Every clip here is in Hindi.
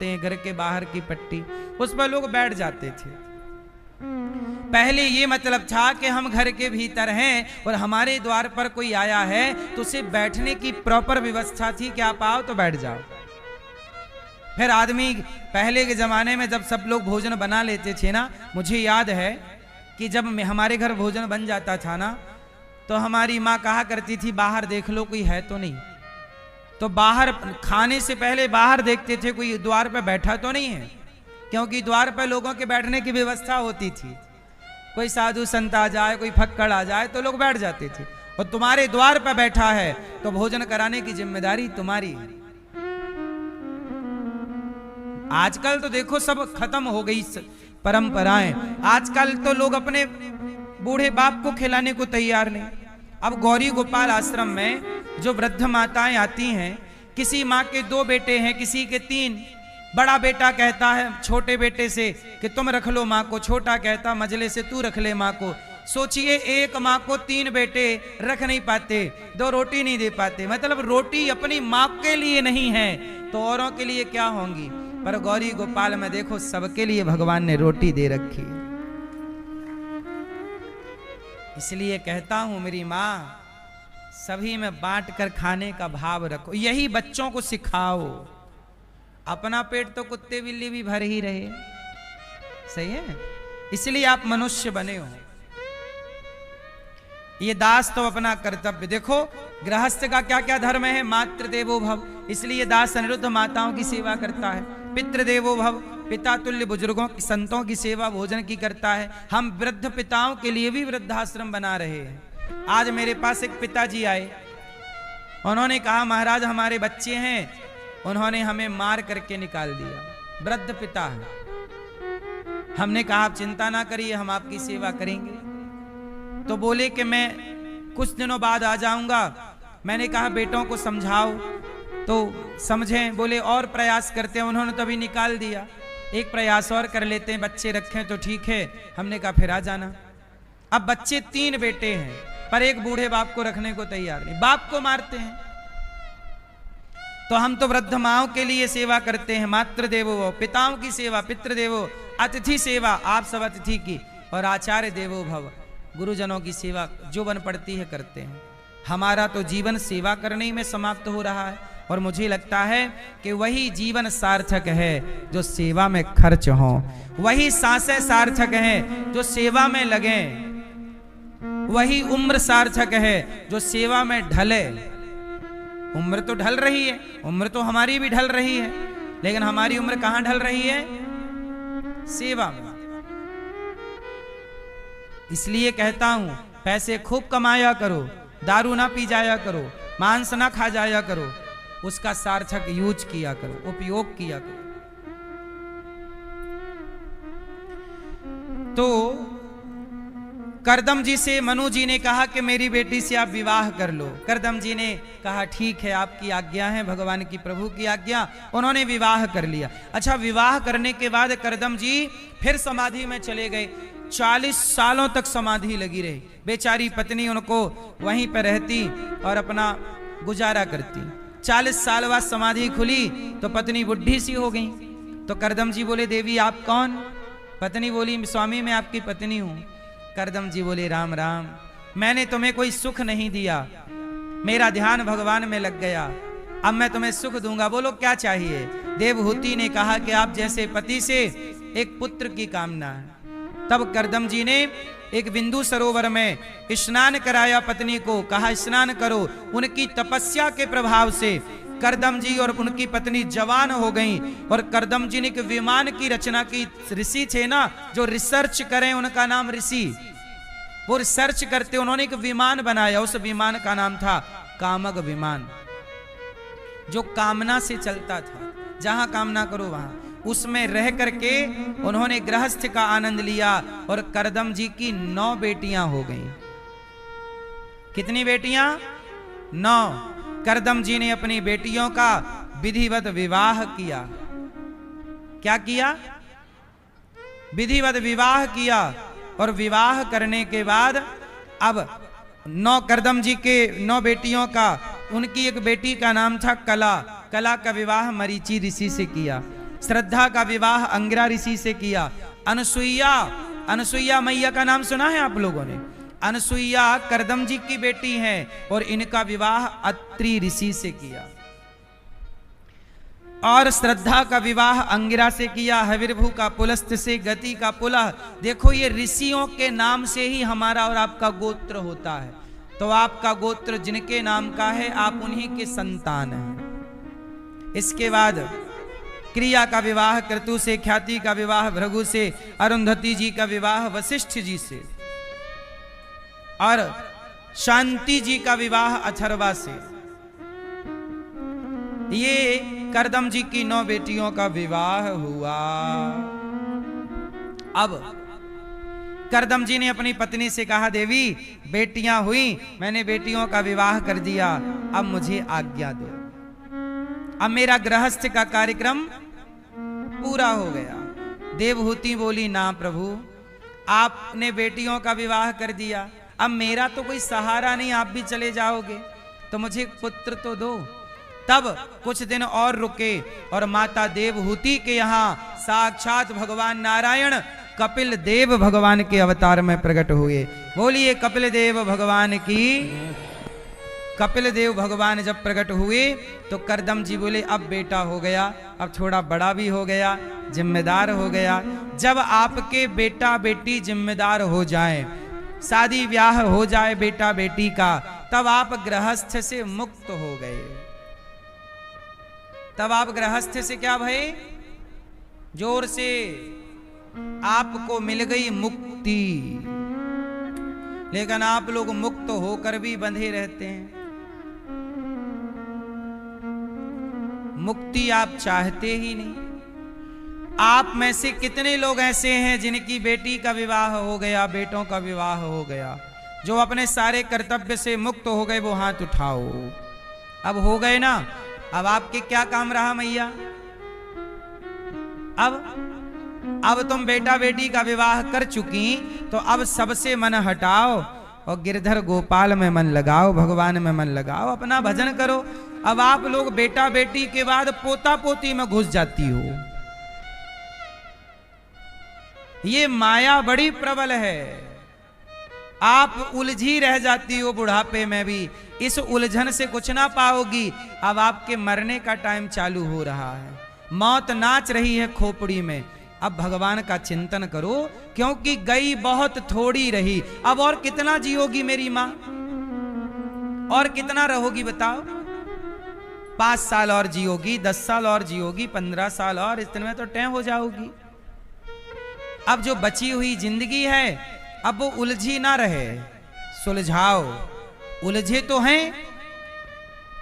घर के बाहर की पट्टी, उस पर लोग बैठ जाते थे। पहले ये मतलब था कि हम घर के भीतर हैं और हमारे द्वार पर कोई आया है तो उसे बैठने की प्रॉपर व्यवस्था थी कि आप आओ तो बैठ जाओ। फिर आदमी पहले के जमाने में जब सब लोग भोजन बना लेते थे ना, मुझे याद है कि जब हमारे घर भोजन बन जाता था ना तो हमारी माँ कहा करती थी बाहर देख लो कोई है तो नहीं। तो बाहर खाने से पहले बाहर देखते थे कोई द्वार पर बैठा तो नहीं है, क्योंकि द्वार पर लोगों के बैठने की व्यवस्था होती थी। कोई साधु संत आ जाए, कोई फक्कड़ आ जाए तो लोग बैठ जाते थे, और तुम्हारे द्वार पर बैठा है तो भोजन कराने की जिम्मेदारी तुम्हारी है। आजकल तो देखो सब खत्म हो गई परंपराएं। आजकल तो लोग अपने बूढ़े बाप को खिलाने को तैयार नहीं। अब गौरी गोपाल आश्रम में जो वृद्ध माताएं आती हैं, किसी माँ के 2 बेटे हैं, किसी के 3। बड़ा बेटा कहता है छोटे बेटे से कि तुम रख लो माँ को, छोटा कहता मजले से तू रख ले माँ को। सोचिए एक माँ को 3 बेटे रख नहीं पाते, 2 रोटी नहीं दे पाते। मतलब रोटी अपनी माँ के लिए नहीं है तो औरों के लिए क्या होंगी। पर गौरी गोपाल में देखो सबके लिए भगवान ने रोटी दे रखी। इसलिए कहता हूं मेरी माँ, सभी में बांट कर खाने का भाव रखो, यही बच्चों को सिखाओ। अपना पेट तो कुत्ते बिल्ली भी भर ही रहे, सही है। इसलिए आप मनुष्य बने हो। ये दास तो अपना कर्तव्य देखो, गृहस्थ का क्या क्या धर्म है। मातृ देवो भव, इसलिए दास अनिरुद्ध माताओं की सेवा करता है। पितृ देवो भव, पिता तुल्य बुजुर्गों की संतों की सेवा भोजन की करता है। हम वृद्ध पिताओं के लिए भी वृद्धाश्रम बना रहे हैं। आज मेरे पास एक पिताजी आए, उन्होंने कहा महाराज हमारे बच्चे हैं, उन्होंने हमें मार करके निकाल दिया। वृद्ध पिता है। हमने कहा आप चिंता ना करिए, हम आपकी सेवा करेंगे। तो बोले कि मैं कुछ दिनों बाद आ जाऊंगा। मैंने कहा बेटों को समझाओ तो समझें। बोले और प्रयास करते हैं। उन्होंने तो अभी निकाल दिया, एक प्रयास और कर लेते हैं, बच्चे रखें तो ठीक है। हमने कहा फिर आ जाना। अब बच्चे 3 बेटे हैं, पर एक बूढ़े बाप को रखने को तैयार नहीं, बाप को मारते हैं। तो हम तो वृद्ध माओं के लिए सेवा करते हैं, मातृ देवो भव, पिताओं की सेवा, पितृ देवो, अतिथि सेवा, आप सब अतिथि की, और आचार्य देवो भव, गुरुजनों की सेवा जो बन पड़ती है करते हैं। हमारा तो जीवन सेवा करने ही में समाप्त हो रहा है, और मुझे लगता है कि वही जीवन सार्थक है जो सेवा में खर्च हो, वही सांसें सार्थक हैं जो सेवा में लगे, वही उम्र सार्थक है जो सेवा में ढले। उम्र तो ढल रही है, उम्र तो हमारी भी ढल रही है, लेकिन हमारी उम्र कहां ढल रही है? सेवा में। इसलिए कहता हूं पैसे खूब कमाया करो, दारू ना पी जाया करो, मांस ना खा जाया करो, उसका सार्थक यूज किया करो, उपयोग किया करो। तो करदम जी से मनु जी ने कहा कि मेरी बेटी से आप विवाह कर लो। करदम जी ने कहा ठीक है, आपकी आज्ञा है, भगवान की प्रभु की आज्ञा। उन्होंने विवाह कर लिया। अच्छा, विवाह करने के बाद करदम जी फिर समाधि में चले गए। 40 सालों तक समाधि लगी रही। बेचारी पत्नी उनको वहीं पर रहती और अपना गुजारा करती। 40 साल बाद समाधि खुली तो पत्नी बुढ़ी सी हो गई। तो करदम जी बोले देवी आप कौन? पत्नी बोली स्वामी मैं आपकी पत्नी हूं। करदम जी बोले राम राम, मैंने तुम्हें कोई सुख नहीं दिया, मेरा ध्यान भगवान में लग गया, अब मैं तुम्हें सुख दूंगा, बोलो क्या चाहिए? देवहूति ने कहा कि आप जैसे पति से एक पुत्र की कामना है। तब करदम जी ने एक बिंदु सरोवर में स्नान कराया पत्नी को, कहा स्नान करो। उनकी तपस्या के प्रभाव से करदम जी और उनकी पत्नी जवान हो गई, और करदम जी ने एक विमान की रचना की। ऋषि थे ना जो रिसर्च करें, उनका नाम ऋषि, वो रिसर्च करते, उन्होंने एक विमान बनाया। उस विमान का नाम था कामग विमान, जो कामना से चलता था, जहां कामना करो वहां। उसमें रह करके उन्होंने गृहस्थ का आनंद लिया, और करदम जी की 9 बेटियां हो गईं। कितनी बेटियां? 9। करदम जी ने अपनी बेटियों का विधिवत विवाह किया। क्या किया? विधिवत विवाह किया। और विवाह करने के बाद अब 9 करदम जी के 9 बेटियों का, उनकी एक बेटी का नाम था कला। कला का विवाह मरीचि ऋषि से किया। श्रद्धा का विवाह अंगिरा ऋषि से किया। अनुसुईया, अनुसुईया मैया का नाम सुना है आप लोगों ने? अनुसुईया करदम जी की बेटी हैं और इनका विवाह अत्रि ऋषि से किया। और श्रद्धा का विवाह अंगिरा से किया, हविर्भु का पुलस्त से, गति का पुलह। देखो ये ऋषियों के नाम से ही हमारा और आपका गोत्र होता है। तो आपका गोत्र जिनके नाम का है आप उन्हीं के संतान हैं। इसके बाद क्रिया का विवाह क्रतु से, ख्याति का विवाह भृगु से, अरुंधति जी का विवाह वशिष्ठ जी से और शांति जी का विवाह अथर्वा से। ये करदम जी की 9 बेटियों का विवाह हुआ। अब करदम जी ने अपनी पत्नी से कहा, देवी बेटियां हुई, मैंने बेटियों का विवाह कर दिया, अब मुझे आज्ञा दो। अब मेरा गृहस्थ का कार्यक्रम पूरा हो गया। देवहूति बोली, ना प्रभु, आपने बेटियों का विवाह कर दिया, अब मेरा तो कोई सहारा नहीं, आप भी चले जाओगे, तो मुझे पुत्र तो दो। तब कुछ दिन और रुके और माता देवहूति के यहाँ साक्षात भगवान नारायण कपिल देव भगवान के अवतार में प्रकट हुए। बोलिए कपिल देव भगवान की। कपिल देव भगवान जब प्रकट हुए तो करदम जी बोले, अब बेटा हो गया, अब थोड़ा बड़ा भी हो गया, जिम्मेदार हो गया। जब आपके बेटा बेटी जिम्मेदार हो जाए, शादी ब्याह हो जाए बेटा बेटी का, तब आप गृहस्थ से मुक्त हो गए। तब आप गृहस्थ से क्या भय? जोर से, आपको मिल गई मुक्ति। लेकिन आप लोग मुक्त होकर भी बंधे रहते हैं। मुक्ति आप चाहते ही नहीं। आप में से कितने लोग ऐसे हैं जिनकी बेटी का विवाह हो गया, बेटों का विवाह हो गया, जो अपने सारे कर्तव्य से मुक्त हो गए? वो हाथ उठाओ। अब हो गए ना? अब आपके क्या काम रहा मैया? अब तुम बेटा बेटी का विवाह कर चुकी, तो अब सबसे मन हटाओ और गिरधर गोपाल में मन लगाओ, भगवान में मन लगाओ, अपना भजन करो। अब आप लोग बेटा बेटी के बाद पोता पोती में घुस जाती हो। ये माया बड़ी प्रबल है। आप उलझी रह जाती हो बुढ़ापे में भी, इस उलझन से कुछ ना पाओगी। अब आपके मरने का टाइम चालू हो रहा है, मौत नाच रही है खोपड़ी में। अब भगवान का चिंतन करो, क्योंकि गई बहुत थोड़ी रही। अब और कितना जियोगी मेरी माँ? और कितना रहोगी बताओ? 5 साल और जियोगी, 10 साल और जियोगी, 15 साल और, इतने में तो तय हो जाओगी। अब जो बची हुई जिंदगी है, अब वो उलझी ना रहे, सुलझाओ। उलझे तो हैं,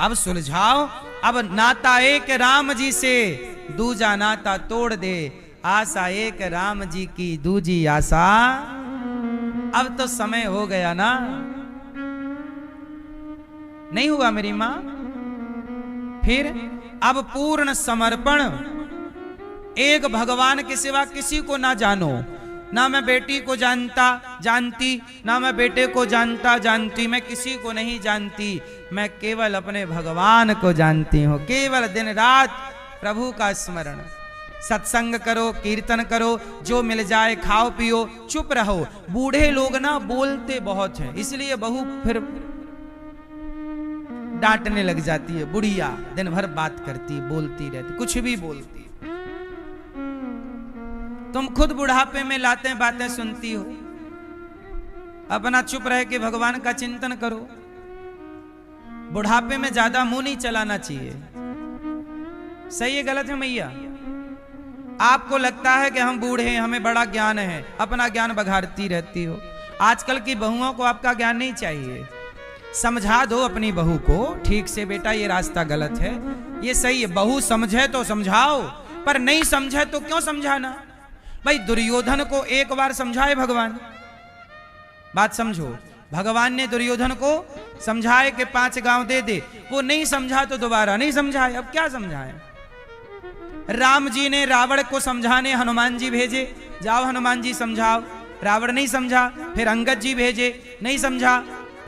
अब सुलझाओ। अब नाता एक राम जी से, दूजा नाता तोड़ दे, आशा एक राम जी की, दूजी आशा। अब तो समय हो गया ना? नहीं हुआ मेरी मां? फिर अब पूर्ण समर्पण। एक भगवान के सिवा किसी को ना जानो। ना मैं बेटी को जानती, ना मैं बेटे को जानती, मैं किसी को नहीं जानती। मैं केवल अपने भगवान को जानती हूँ। केवल दिन रात प्रभु का स्मरण, सत्संग करो, कीर्तन करो, जो मिल जाए खाओ पियो, चुप रहो। बूढ़े लोग ना बोलते बहुत हैं, इसलिए बहू फिर डांटने लग जाती है। बुढ़िया दिन भर बात करती, बोलती रहती, कुछ भी बोलती। तुम खुद बुढ़ापे में लाते बातें सुनती हो। अपना चुप रह के भगवान का चिंतन करो। बुढ़ापे में ज्यादा मुंह नहीं चलाना चाहिए। सही है गलत है मैया? आपको लगता है कि हम बूढ़े हैं, हमें बड़ा ज्ञान है, अपना ज्ञान बघाड़ती रहती हो। आजकल की बहुओं को आपका ज्ञान नहीं चाहिए। समझा दो अपनी बहू को ठीक से, बेटा ये रास्ता गलत है, ये सही है। बहू समझे तो समझाओ, पर नहीं समझे तो क्यों समझाना? भाई दुर्योधन को एक बार समझाए भगवान, बात समझो। भगवान ने दुर्योधन को समझाए कि 5 गांव दे दे, वो नहीं समझा तो दोबारा नहीं समझाए। अब क्या समझाए? राम जी ने रावण को समझाने हनुमान जी भेजे, जाओ हनुमान जी समझाओ। रावण नहीं समझा, फिर अंगद जी भेजे, नहीं समझा।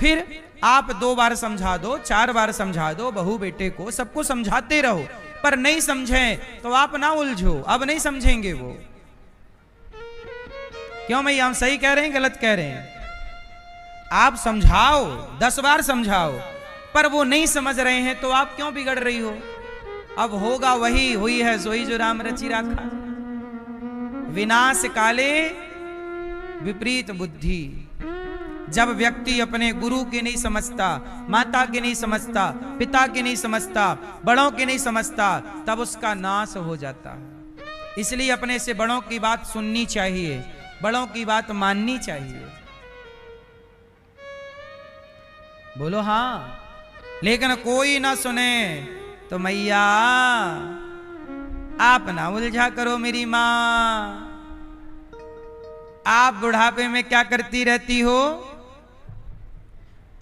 फिर आप 2 बार समझा दो, 4 बार समझा दो, बहू बेटे को सबको समझाते रहो। पर नहीं समझे तो आप ना उलझो, अब नहीं समझेंगे वो। क्यों भैया, हम सही कह रहे हैं गलत कह रहे हैं? आप समझाओ, 10 बार समझाओ, पर वो नहीं समझ रहे हैं तो आप क्यों बिगड़ रही हो? अब होगा वही, हुई है सोई जो राम रचि राखा। विनाश काले विपरीत बुद्धि। जब व्यक्ति अपने गुरु के नहीं समझता, माता के नहीं समझता, पिता के नहीं समझता, बड़ों के नहीं समझता, तब उसका नाश हो जाता है। इसलिए अपने से बड़ों की बात सुननी चाहिए, बड़ों की बात माननी चाहिए। बोलो हाँ। लेकिन कोई ना सुने तो मैया आप ना उलझा करो मेरी मां। आप बुढ़ापे में क्या करती रहती हो?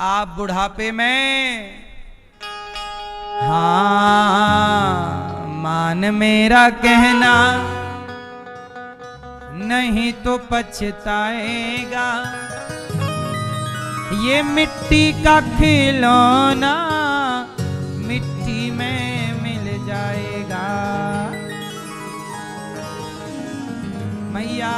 आप बुढ़ापे में हाँ मान मेरा कहना नहीं तो पछताएगा। ये मिट्टी का खिलौना मिट्टी में मिल जाएगा। मैया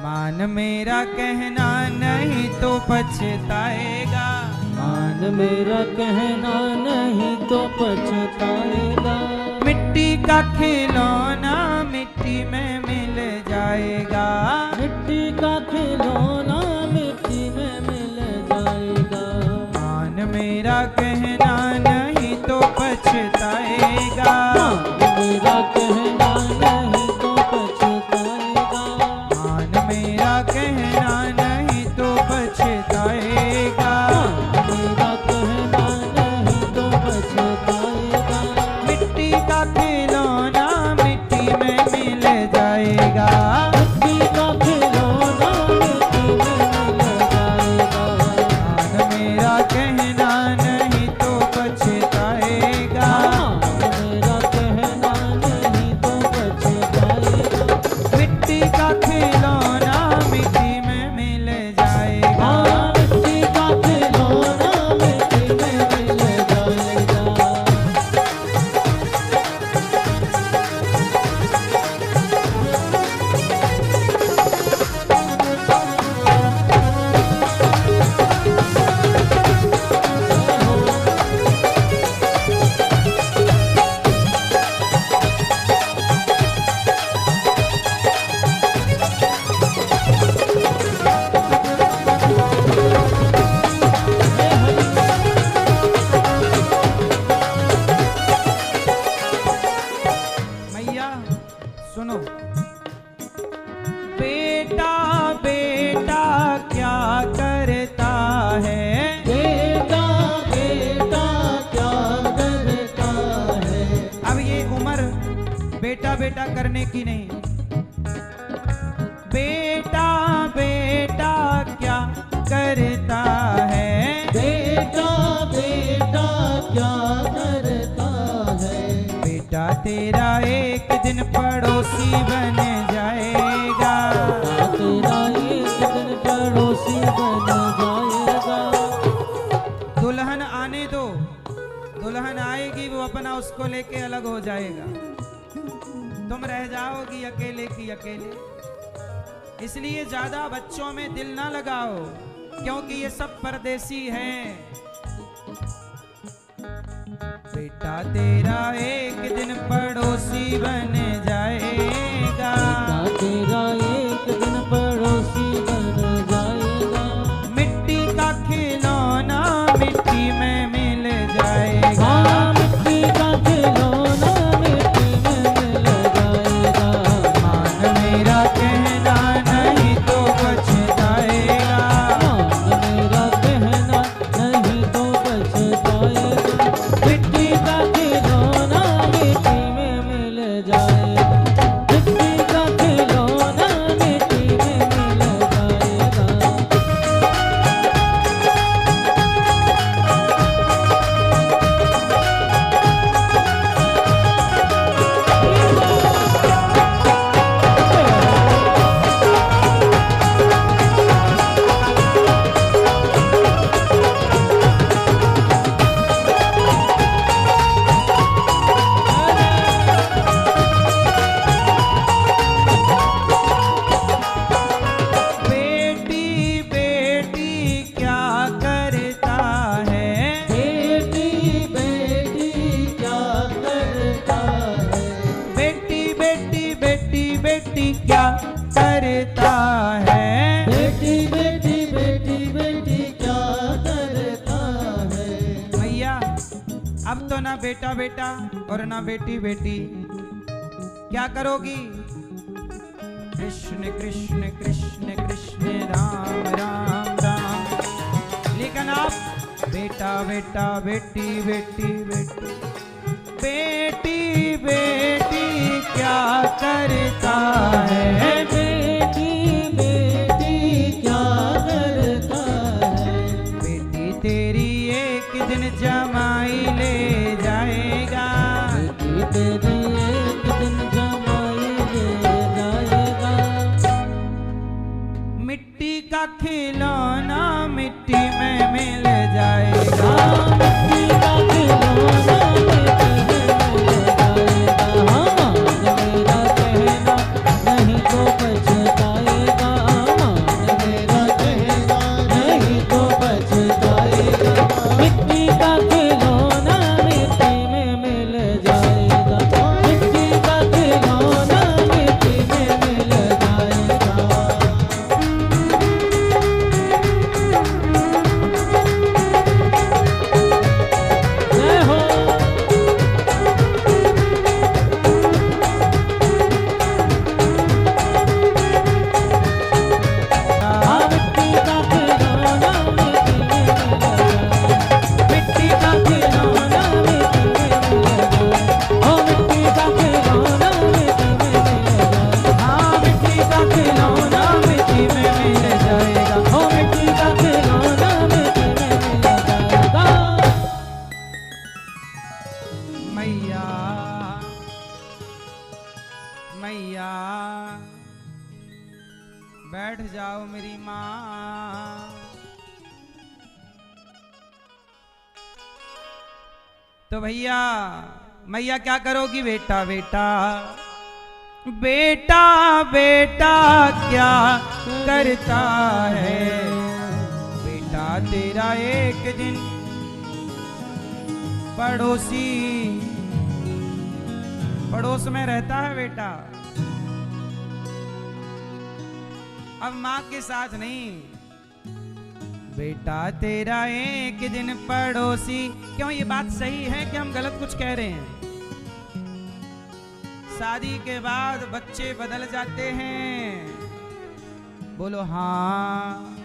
मान मेरा कहना नहीं तो पछताएगा। मान मेरा कहना नहीं तो पछताएगा। मिट्टी का खिलौना मिट्टी में मिल जाएगा। मिट्टी का खिलौना मिट्टी में मिल जाएगा। मान मेरा कहना नहीं तो पछताएगा। मान मेरा कहना नहीं तो पछताएगा। मान मेरा कहना नहीं तो पछताएगा। मान मेरा कहना नहीं तो पछताएगा। मिट्टी का खिलौना मिट्टी में मिल जाएगा। मिट्टी का खिलौना मिट्टी में मिल जाएगा। मान मेरा कहना नहीं तो पछताएगा। मान मेरा कहना नहीं तो पछताएगा। मिट्टी का खिलौना मिट्टी में मिल जाएगा। मिट्टी का खिलौना मिट्टी में मिल जाएगा। मैया सुनो। बेटा बेटा क्या करता है? बेटा बेटा क्या करता है? अब ये उम्र बेटा बेटा करने की नहीं। बेटा बेटा क्या करता है? बेटा बेटा क्या करता है? बेटा तेरा एक दिन पड़ोसी बन जाएगा। तेरा एक दिन पड़ोसी बन जाएगा। दुल्हन आने दो, दुल्हन आएगी वो अपना उसको लेके अलग हो जाएगा। तुम रह जाओगी अकेले की अकेले। इसलिए ज्यादा बच्चों में दिल ना लगाओ, क्योंकि ये सब परदेसी हैं। बेटा तेरा एक दिन पड़ोसी बन जाएगा। तेरा एक दिन पड़ोसी बन जाएगा। मिट्टी का खिलौना मिट्टी में मिल जाएगा। मिट्टी का खिलौना मिट्टी में मिल जाएगा। मान मेरा कहना नहीं तो पछताएगा। मान मेरा कहना नहीं तो पछताएगा। मिट्टी का खिलौना मिट्टी में मिल जाएगा। बेटी क्या करता है। बेटी बेटी बेटी बेटी क्या करता है। भैया अब तो ना बेटा बेटा और ना बेटी बेटी, क्या करोगी? कृष्ण कृष्ण कृष्ण कृष्ण राम राम राम। लेकिन आप बेटा बेटा बेटी बेटी बेटी बेटी बेटी क्या करता है। बेटी बेटी क्या करता है। बेटी तेरी एक दिन जमाई ले जाएगा। बेटी तेरी एक दिन जमाई ले जाएगा। मिट्टी का खिलौना मिट्टी में मिल जाएगा। मिट्टी का खिलौना नहीं तो पछताएगा। मान मेरा कहना नहीं तो पछताएगा। मिट्टी का खिलौना मिट्टी में मिल जाएगा। मिट्टी का खिलौना मिट्टी में मिल जाएगा। जय हो। मैया मैया बैठ जाओ मेरी माँ। तो भैया मैया क्या करोगी? बेटा बेटा बेटा बेटा क्या करता है। बेटा तेरा एक दिन पड़ोस में रहता है बेटा। अब माँ के साथ नहीं, बेटा तेरा एक दिन पड़ोसी। क्यों ये बात सही है कि हम गलत कुछ कह रहे हैं? शादी के बाद बच्चे बदल जाते हैं। बोलो हाँ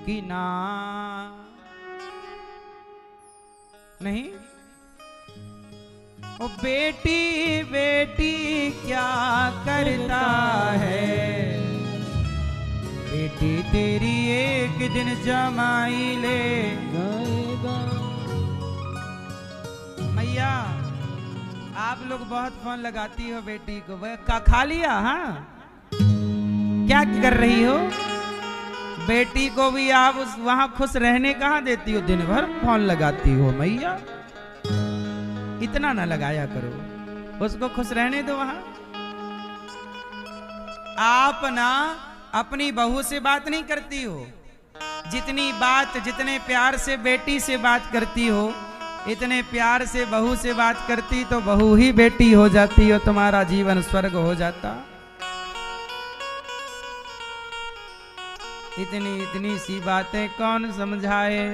कि ना? नहीं। ओ बेटी बेटी क्या करता है। बेटी तेरी एक दिन जमाई ले जाएगा। मैया आप लोग बहुत फोन लगाती हो बेटी को। वह खा लिया? हाँ क्या कर रही हो? बेटी को भी आप वहां खुश रहने कहाँ देती हो? दिन भर फोन लगाती हो। मैया इतना ना लगाया करो, उसको खुश रहने दो वहां। आप ना अपनी बहू से बात नहीं करती हो। जितनी बात जितने प्यार से बेटी से बात करती हो, इतने प्यार से बहू से बात करती तो बहू ही बेटी हो जाती हो, तुम्हारा जीवन स्वर्ग हो जाता। इतनी इतनी सी बातें कौन समझाए?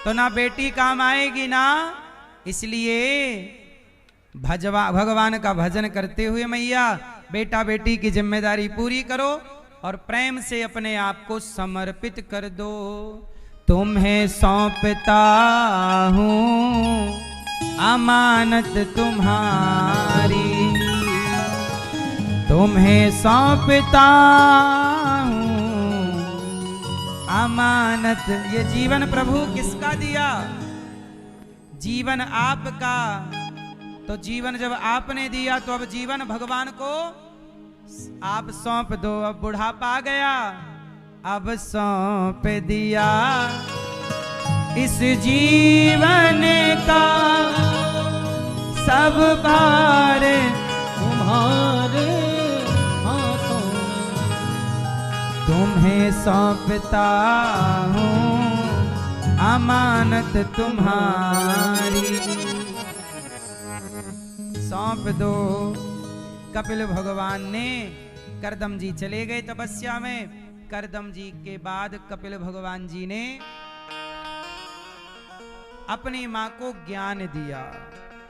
तो ना बेटी काम आएगी ना। इसलिए भगवान का भजन करते हुए मैया बेटा बेटी की जिम्मेदारी पूरी करो और प्रेम से अपने आप को समर्पित कर दो। तुम्हें सौंपता हूँ अमानत तुम्हारी। तुम्हें सौंपता हूँ अमानत। ये जीवन प्रभु किसका दिया? जीवन आपका। तो जीवन जब आपने दिया तो अब जीवन भगवान को आप सौंप दो। अब बुढ़ापा आ गया, अब सौंप दिया इस जीवन का सब भार तुम्हारे हाथों में। तुम्हें सौंपता हूँ अमानत तुम्हारी। सौंप दो कपिल भगवान ने, करदम जी चले गए तपस्या में। करदम जी के बाद कपिल भगवान जी ने अपनी मां को ज्ञान दिया।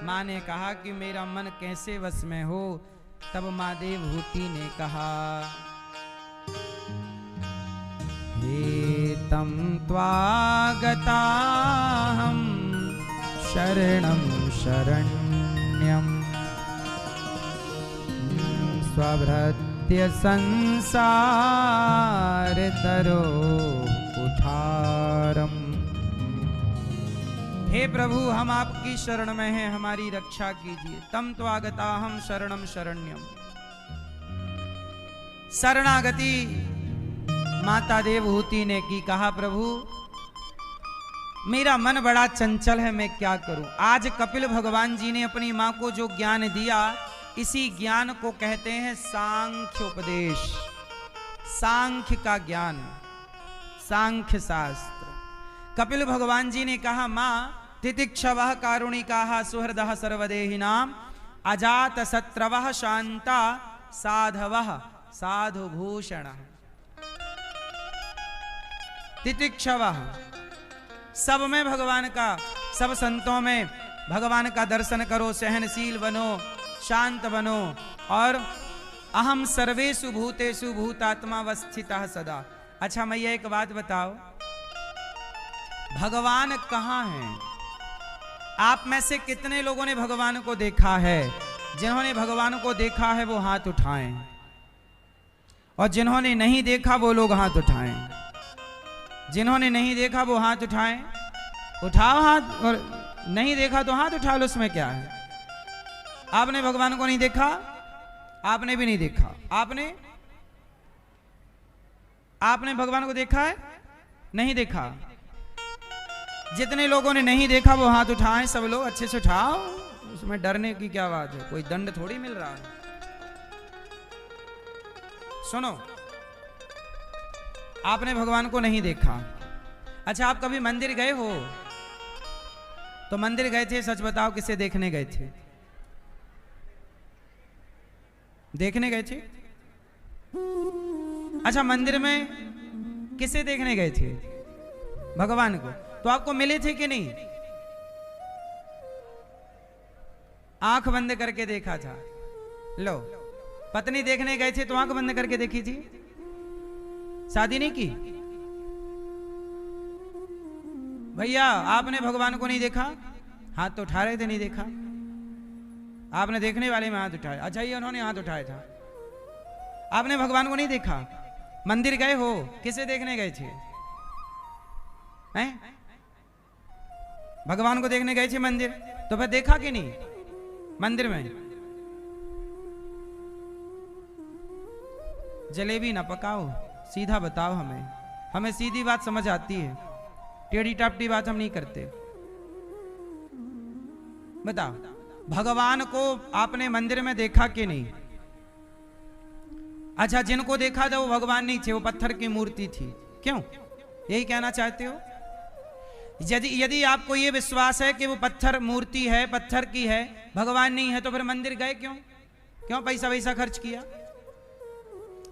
मां ने कहा कि मेरा मन कैसे वश में हो। तब मां देवहूति ने कहा, हे तम त्वागताहं शरणं शरण्यं स्वभृत्य संसार तरो कुठारम। हे प्रभु, हम आपकी शरण में हैं, हमारी रक्षा कीजिए। तम त्वागताहं शरणं शरण्यम। शरणागति माता देवहूति ने की। कहा, प्रभु मेरा मन बड़ा चंचल है, मैं क्या करूं। आज कपिल भगवान जी ने अपनी मां को जो ज्ञान दिया, इसी ज्ञान को कहते हैं सांख्य उपदेश। सांख्य का ज्ञान, सांख्य शास्त्र। कपिल भगवान जी ने कहा, मां तितिक्षवः कारुणिकाः सुहृदः सर्वदेहिनां अजात शत्रवः शांता साधवः साधुभूषणः। तितिक्षवः, सब में भगवान का, सब संतों में भगवान का दर्शन करो, सहनशील बनो, शांत बनो। और अहम सर्वेषु भूतेषु भूतात्मा वस्थितः सदा। अच्छा मैया एक बात बताओ, भगवान कहाँ हैं? आप में से कितने लोगों ने भगवान को देखा है? जिन्होंने भगवान को देखा है वो हाथ उठाएं, और जिन्होंने नहीं देखा वो लोग हाथ उठाएं। जिन्होंने नहीं देखा वो हाथ उठाएं। उठाओ हाथ, और नहीं देखा तो हाथ उठा लो, उसमें क्या है। आपने भगवान को नहीं देखा? आपने भी नहीं देखा। आपने भगवान को देखा है? नहीं देखा। जितने लोगों ने नहीं देखा वो हाथ उठाएं। सब लोग अच्छे से उठाओ, उसमें डरने की क्या बात है, कोई दंड थोड़ी मिल रहा है। सुनो, आपने भगवान को नहीं देखा। अच्छा, आप कभी मंदिर गए हो? तो मंदिर गए थे, सच बताओ, किसे देखने गए थे? देखने गए थे? अच्छा, मंदिर में किसे देखने गए थे? भगवान को। तो आपको मिले थे कि नहीं? आंख बंद करके देखा था। लो, पत्नी देखने गए थे तो आंख बंद करके देखी थी, शादी नहीं की। भैया, आपने भगवान को नहीं देखा? हाथ तो उठा रहे थे, नहीं देखा। आपने देखने वाले में हाथ उठाया। अच्छा, ये उन्होंने हाथ उठाया था। आपने भगवान को नहीं देखा? मंदिर गए हो, किसे देखने गए थे? हैं? भगवान को देखने गए थे मंदिर, तो फिर देखा कि नहीं मंदिर में? जलेबी ना पकाओ, सीधा बताओ हमें सीधी बात समझ आती है, टेढ़ी टापटी बात हम नहीं करते। बताओ, भगवान को आपने मंदिर में देखा कि नहीं? अच्छा, जिनको देखा था वो भगवान नहीं थे, वो पत्थर की मूर्ति थी। क्यों? यही कहना चाहते हो? यदि आपको ये विश्वास है कि वो पत्थर मूर्ति है, पत्थर की है, भगवान नहीं है, तो फिर मंदिर गए क्यों पैसा वैसा खर्च किया?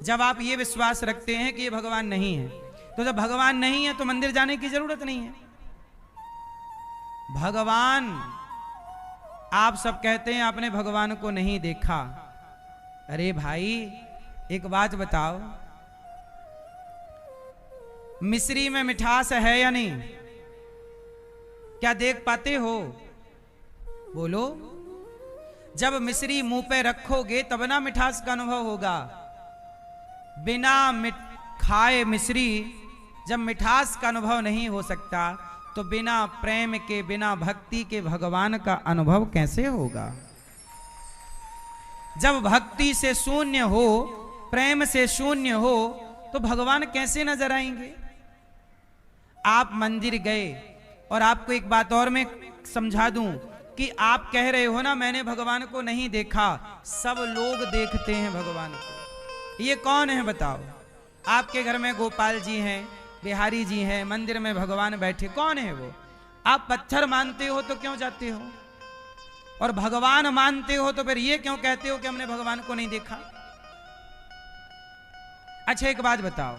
जब आप ये विश्वास रखते हैं कि ये भगवान नहीं है, तो जब भगवान नहीं है तो मंदिर जाने की जरूरत नहीं है। भगवान, आप सब कहते हैं आपने भगवान को नहीं देखा। अरे भाई, एक बात बताओ, मिश्री में मिठास है या नहीं? क्या देख पाते हो? बोलो। जब मिश्री मुंह पे रखोगे तब ना मिठास का अनुभव होगा। बिना खाए मिश्री जब मिठास का अनुभव नहीं हो सकता, तो बिना प्रेम के, बिना भक्ति के भगवान का अनुभव कैसे होगा? जब भक्ति से शून्य हो, प्रेम से शून्य हो, तो भगवान कैसे नजर आएंगे? आप मंदिर गए, और आपको एक बात और मैं समझा दूं कि आप कह रहे हो ना मैंने भगवान को नहीं देखा, सब लोग देखते हैं भगवान को। ये कौन है बताओ? आपके घर में गोपाल जी हैं, बिहारी जी हैं, मंदिर में भगवान बैठे, कौन है वो? आप पत्थर मानते हो तो क्यों जाते हो? और भगवान मानते हो तो फिर ये क्यों कहते हो कि हमने भगवान को नहीं देखा? अच्छा एक बात बताओ,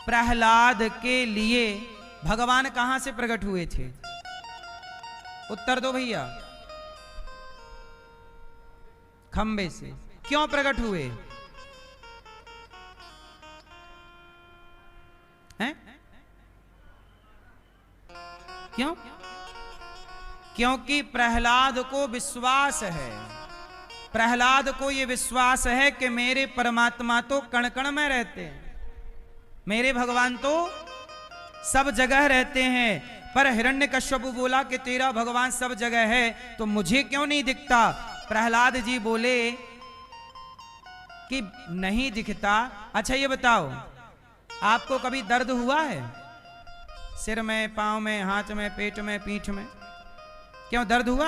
प्रहलाद के लिए भगवान कहां से प्रकट हुए थे? उत्तर दो भैया। खंबे से। क्यों प्रकट हुए हैं? क्यों? क्योंकि प्रहलाद को विश्वास है, प्रहलाद को यह विश्वास है कि मेरे परमात्मा तो कण कण में रहते हैं, मेरे भगवान तो सब जगह रहते हैं। पर हिरण्यकश्यप बोला कि तेरा भगवान सब जगह है तो मुझे क्यों नहीं दिखता? प्रहलाद जी बोले कि नहीं दिखता। अच्छा ये बताओ, आपको कभी दर्द हुआ है? सिर में, पांव में, हाथ में, पेट में, पीठ में? क्यों दर्द हुआ?